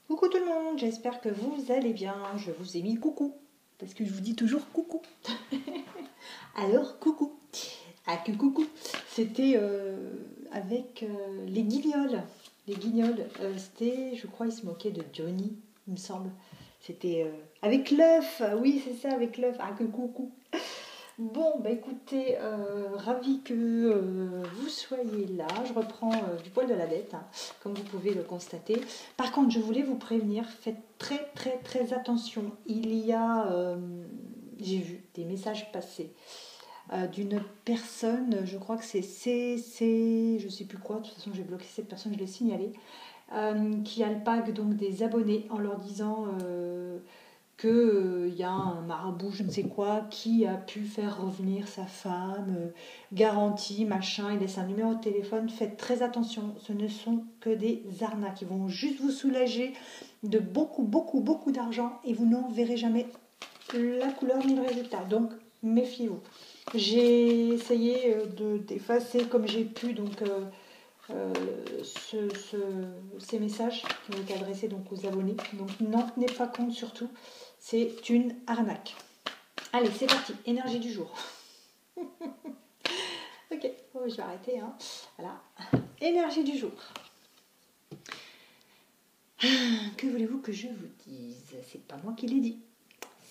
Coucou tout le monde, j'espère que vous allez bien. Je vous ai mis coucou, parce que je vous dis toujours coucou. Alors coucou. Ah que coucou. C'était avec les guignols. Les guignols, c'était, je crois, ils se moquaient de Johnny, il me semble. C'était avec l'œuf, oui c'est ça, avec l'œuf. Ah que coucou. Bon, bah écoutez, ravi que vous soyez là. Je reprends du poil de la bête, hein, comme vous pouvez le constater. Par contre, je voulais vous prévenir, faites très très très attention. Il y a, j'ai vu des messages passer d'une personne, je crois que c'est CC, je sais plus quoi, de toute façon j'ai bloqué cette personne, je l'ai signalé, qui alpague donc des abonnés en leur disant qu'il y a un marabout, je ne sais quoi, qui a pu faire revenir sa femme, garantie, machin, il laisse un numéro de téléphone. Faites très attention, ce ne sont que des arnaques. Ils vont juste vous soulager de beaucoup, beaucoup, beaucoup d'argent et vous n'en verrez jamais la couleur ni le résultat. Donc, méfiez-vous. J'ai essayé d'effacer comme j'ai pu donc euh, ces messages qui ont été adressés donc aux abonnés. Donc, n'en tenez pas compte surtout. C'est une arnaque. Allez, c'est parti. Énergie du jour. Ok, oh, je vais arrêter. Hein. Voilà. Énergie du jour. Que voulez-vous que je vous dise? C'est pas moi qui l'ai dit.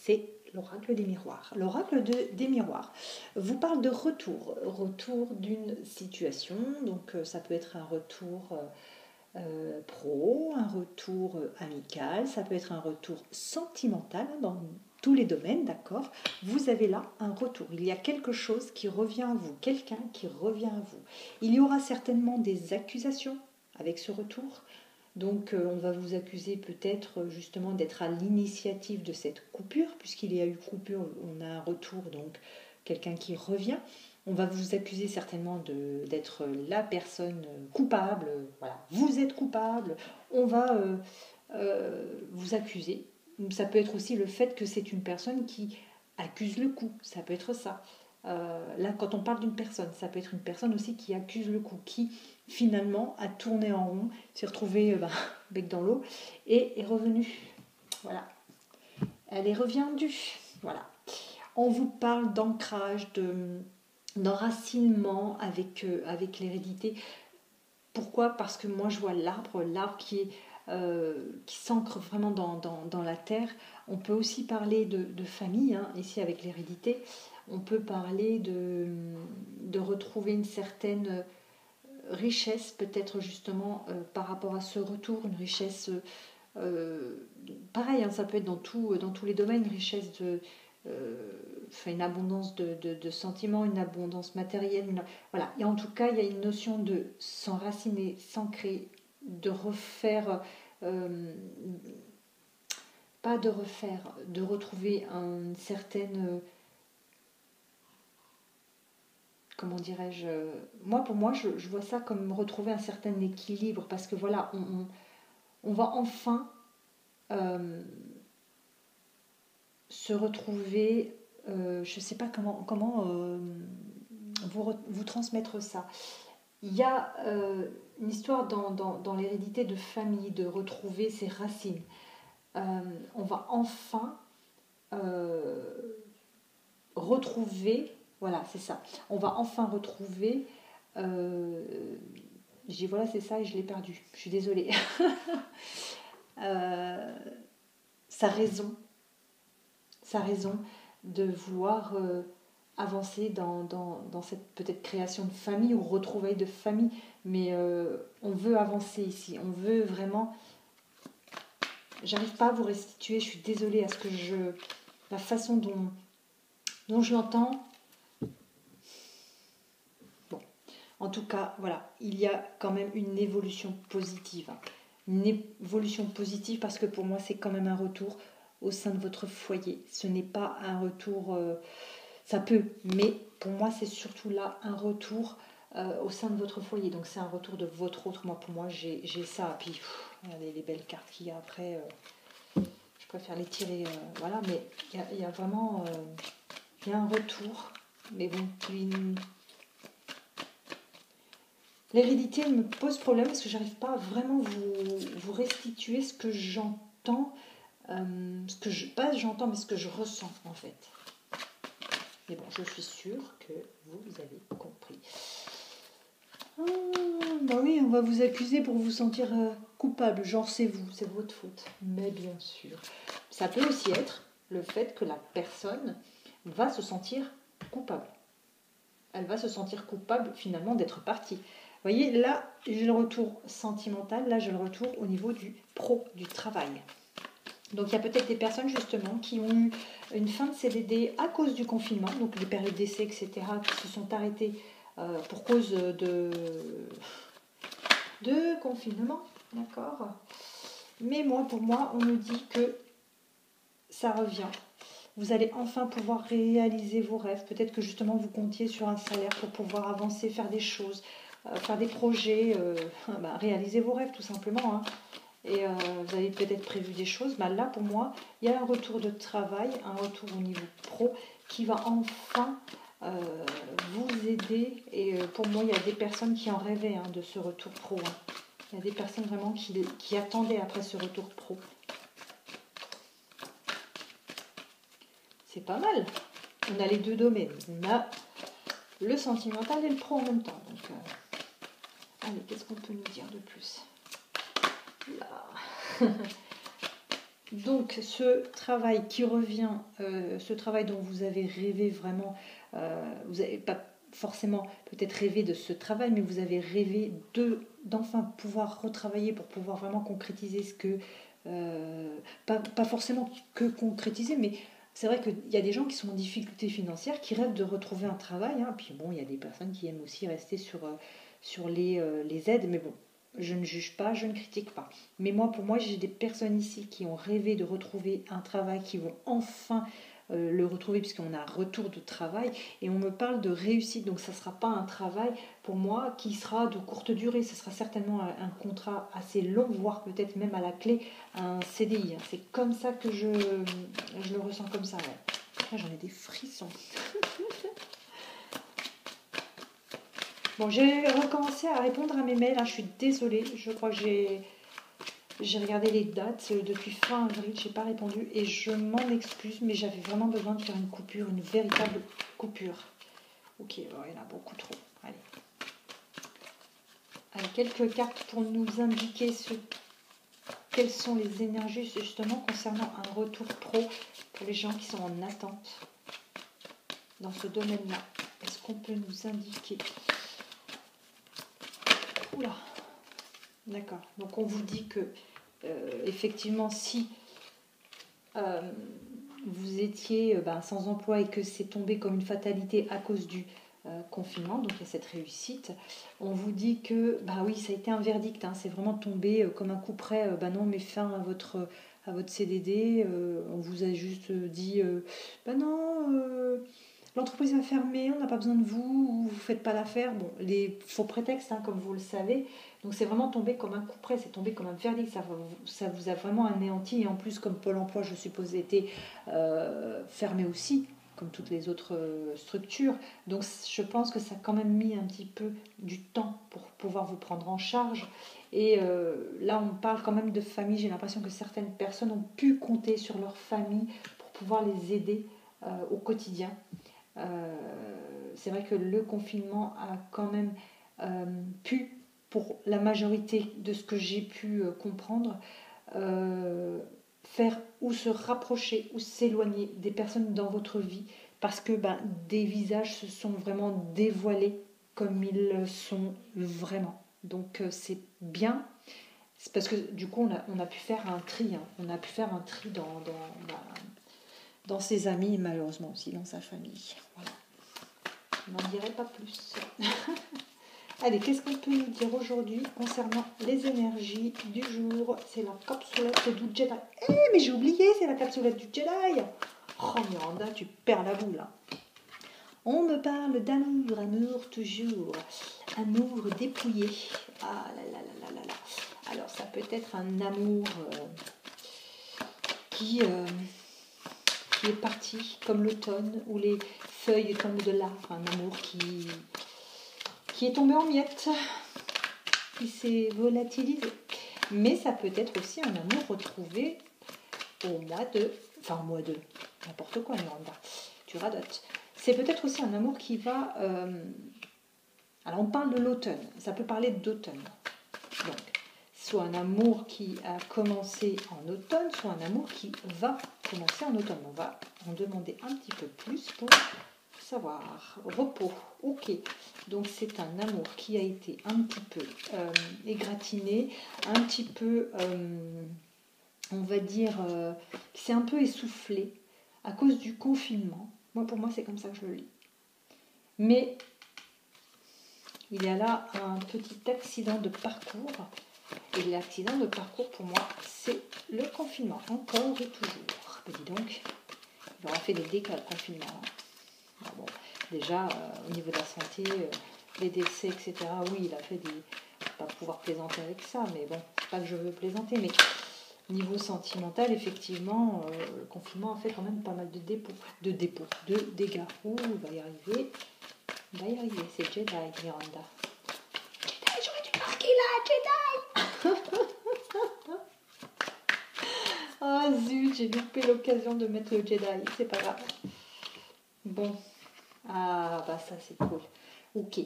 C'est l'oracle des miroirs. L'oracle des miroirs vous parle de retour. Retour d'une situation. Donc, ça peut être un retour pro, un retour amical, ça peut être un retour sentimental dans tous les domaines, d'accord. Vous avez là un retour. Il y a quelque chose qui revient à vous, quelqu'un qui revient à vous. Il y aura certainement des accusations avec ce retour. Donc on va vous accuser peut-être justement d'être à l'initiative de cette coupure, puisqu'il y a eu coupure, on a un retour, donc quelqu'un qui revient. On va vous accuser certainement d'être la personne coupable. Voilà, vous êtes coupable. On va vous accuser. Ça peut être aussi le fait que c'est une personne qui accuse le coup. Ça peut être ça. Là, quand on parle d'une personne, ça peut être une personne aussi qui accuse le coup, qui finalement a tourné en rond, s'est retrouvée bec dans l'eau et est revenue. Voilà. Elle est reviendue. Voilà. On vous parle d'ancrage, d'enracinement avec l'hérédité. Pourquoi? Parce que moi je vois l'arbre qui s'ancre vraiment dans la terre. On peut aussi parler de famille, hein, ici avec l'hérédité. On peut parler de retrouver une certaine richesse, peut-être justement par rapport à ce retour, une richesse pareil, hein, ça peut être dans tous les domaines, une richesse une abondance de sentiments, une abondance matérielle. Voilà. Et en tout cas, il y a une notion de s'enraciner, s'ancrer, de refaire, pas de refaire, de retrouver une certaine, comment dirais-je, pour moi, je vois ça comme retrouver un certain équilibre, parce que voilà, on va enfin se retrouver, je ne sais pas comment vous transmettre ça. Il y a une histoire dans l'hérédité de famille, de retrouver ses racines. On va enfin retrouver, voilà, c'est ça. On va enfin retrouver, j'ai dit voilà, c'est ça et je l'ai perdu. Je suis désolée. Sa raison, sa raison de vouloir avancer dans cette peut-être création de famille ou retrouvaille de famille, mais on veut avancer ici, on veut vraiment. J'arrive pas à vous restituer, je suis désolée à ce que la façon dont je l'entends. Bon, en tout cas, voilà, il y a quand même une évolution positive. Une évolution positive parce que pour moi, c'est quand même un retour au sein de votre foyer. Ce n'est pas un retour, ça peut, mais pour moi, c'est surtout là un retour au sein de votre foyer. Donc, c'est un retour de votre autre. Moi, pour moi, j'ai ça. Puis, regardez les belles cartes qu'il y a après. Je préfère les tirer, voilà. Mais il y a vraiment, il y a un retour. Mais bon, L'hérédité me pose problème parce que j'arrive pas à vraiment vous restituer ce que j'entends, pas j'entends, mais ce que je ressens en fait. Mais bon, je suis sûre que vous avez compris. Bah oui, on va vous accuser pour vous sentir coupable, genre c'est vous, c'est votre faute. Mais bien sûr. Ça peut aussi être le fait que la personne va se sentir coupable. Elle va se sentir coupable finalement d'être partie. Vous voyez, là, j'ai le retour sentimental, là, j'ai le retour au niveau du pro, du travail. Donc, il y a peut-être des personnes, justement, qui ont eu une fin de CDD à cause du confinement, donc des périodes d'essai, etc., qui se sont arrêtées pour cause de confinement, d'accord. Mais moi, pour moi, on me dit que ça revient. Vous allez enfin pouvoir réaliser vos rêves. Peut-être que, justement, vous comptiez sur un salaire pour pouvoir avancer, faire des choses, faire des projets, réaliser vos rêves tout simplement. Hein. Et vous avez peut-être prévu des choses. Là, pour moi, il y a un retour de travail, un retour au niveau pro qui va enfin vous aider. Et pour moi, il y a des personnes qui en rêvaient de ce retour pro. Hein. Il y a des personnes vraiment qui attendaient après ce retour pro. C'est pas mal. On a les deux domaines. On a le sentimental et le pro en même temps. Donc, allez, qu'est-ce qu'on peut nous dire de plus là. Donc, ce travail qui revient, ce travail dont vous avez rêvé vraiment, vous n'avez pas forcément peut-être rêvé de ce travail, mais vous avez rêvé d'enfin pouvoir retravailler pour pouvoir vraiment concrétiser ce que... pas forcément que concrétiser, mais c'est vrai qu'il y a des gens qui sont en difficulté financière, qui rêvent de retrouver un travail. Hein. Puis bon, il y a des personnes qui aiment aussi rester sur les aides, mais bon, je ne juge pas, je ne critique pas. Mais moi, pour moi, j'ai des personnes ici qui ont rêvé de retrouver un travail, qui vont enfin le retrouver, puisqu'on a un retour de travail. Et on me parle de réussite, donc ça ne sera pas un travail, pour moi, qui sera de courte durée. Ce sera certainement un contrat assez long, voire peut-être même à la clé, un CDI. C'est comme ça que je le ressens comme ça. Ouais. Là, j'en ai des frissons. Bon, j'ai recommencé à répondre à mes mails. Je suis désolée. Je crois que j'ai regardé les dates depuis fin avril. Je n'ai pas répondu et je m'en excuse, mais j'avais vraiment besoin de faire une coupure, une véritable coupure. Ok, il y en a beaucoup trop. Allez, quelques cartes pour nous indiquer quelles sont les énergies justement concernant un retour pro pour les gens qui sont en attente dans ce domaine-là. Est-ce qu'on peut nous indiquer? Oula, d'accord. Donc on vous dit que effectivement, si vous étiez sans emploi et que c'est tombé comme une fatalité à cause du confinement, donc il y a cette réussite, on vous dit que oui, ça a été un verdict. C'est vraiment tombé comme un coup près. Non, mais fin à votre CDD. On vous a juste dit non. L'entreprise va fermer, on n'a pas besoin de vous ne faites pas l'affaire. Bon, les faux prétextes, comme vous le savez. Donc c'est vraiment tombé comme un coup près, c'est tombé comme un verdict. Ça vous a vraiment anéanti. Et en plus, comme Pôle emploi, je suppose, était fermé aussi, comme toutes les autres structures. Donc je pense que ça a quand même mis un petit peu du temps pour pouvoir vous prendre en charge. Et là, on parle quand même de famille. J'ai l'impression que certaines personnes ont pu compter sur leur famille pour pouvoir les aider au quotidien. C'est vrai que le confinement a quand même pu, pour la majorité de ce que j'ai pu comprendre, faire ou se rapprocher ou s'éloigner des personnes dans votre vie parce que des visages se sont vraiment dévoilés comme ils sont vraiment. Donc c'est bien. C'est parce que du coup on a pu faire un tri. On a pu faire un tri dans ses amis et malheureusement aussi dans sa famille. Voilà. Je n'en dirai pas plus. Allez, qu'est-ce qu'on peut nous dire aujourd'hui concernant les énergies du jour? C'est la capsulette du Jedi. Mais j'ai oublié, c'est la capsulette du Jedi. Oh Miranda, tu perds la boule. On me parle d'amour, amour toujours. Amour dépouillé. Ah là là là là là là. Alors ça peut être un amour qui est parti comme l'automne où les feuilles tombent de l'arbre. Un amour qui est tombé en miettes. qui s'est volatilisé. Mais ça peut être aussi un amour retrouvé au mois de... Enfin, au mois de... N'importe quoi, Miranda. Tu radotes. C'est peut-être aussi un amour qui va... Alors, on parle de l'automne. Ça peut parler d'automne. Donc, soit un amour qui a commencé en automne, soit un amour qui va commencer en automne. On va en demander un petit peu plus pour savoir. Repos, ok. Donc c'est un amour qui a été un petit peu égratigné, un petit peu, on va dire, qui s'est un peu essoufflé à cause du confinement. Pour moi, c'est comme ça que je le lis. Mais il y a là un petit accident de parcours. Et l'accident de parcours, pour moi, c'est le confinement, encore et toujours. Mais dis donc, il aura fait des dégâts, le confinement. Bon, déjà, au niveau de la santé, les décès, etc., oui, il a fait des... Je ne vais pas pouvoir plaisanter avec ça, mais bon, c'est pas que je veux plaisanter, mais niveau sentimental, effectivement, le confinement a fait quand même pas mal de dégâts. Ouh, il va y arriver. C'est Jedi, Miranda. Jedi, j'aurais dû marquer là, Jedi. Ah zut, j'ai loupé l'occasion de mettre le Jedi, c'est pas grave. Bon, ah bah ça c'est cool. Ok,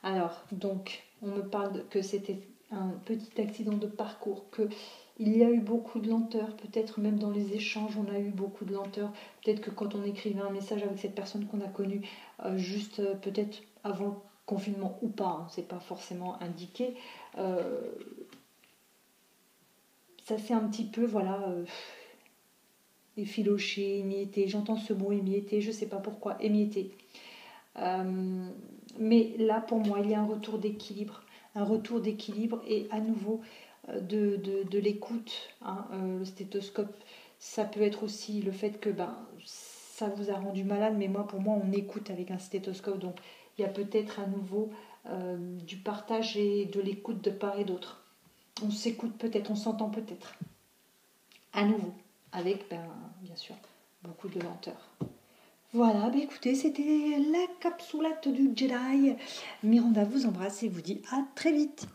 alors donc on me parle que c'était un petit accident de parcours, qu'il y a eu beaucoup de lenteur, peut-être même dans les échanges on a eu beaucoup de lenteur, peut-être que quand on écrivait un message avec cette personne qu'on a connue, juste peut-être avant le confinement ou pas, hein, c'est pas forcément indiqué, ça c'est un petit peu, voilà, effiloché, émietté, j'entends ce mot émietté, je sais pas pourquoi, émietté. Mais là, pour moi, il y a un retour d'équilibre et à nouveau de l'écoute. Hein, le stéthoscope, ça peut être aussi le fait que ça vous a rendu malade, mais pour moi, on écoute avec un stéthoscope. Donc, il y a peut-être à nouveau du partage et de l'écoute de part et d'autre. On s'écoute peut-être, on s'entend peut-être. À nouveau, avec, bien sûr, beaucoup de lenteur. Voilà, écoutez, c'était la capsoulette du Jedi. Miranda vous embrasse et vous dit à très vite.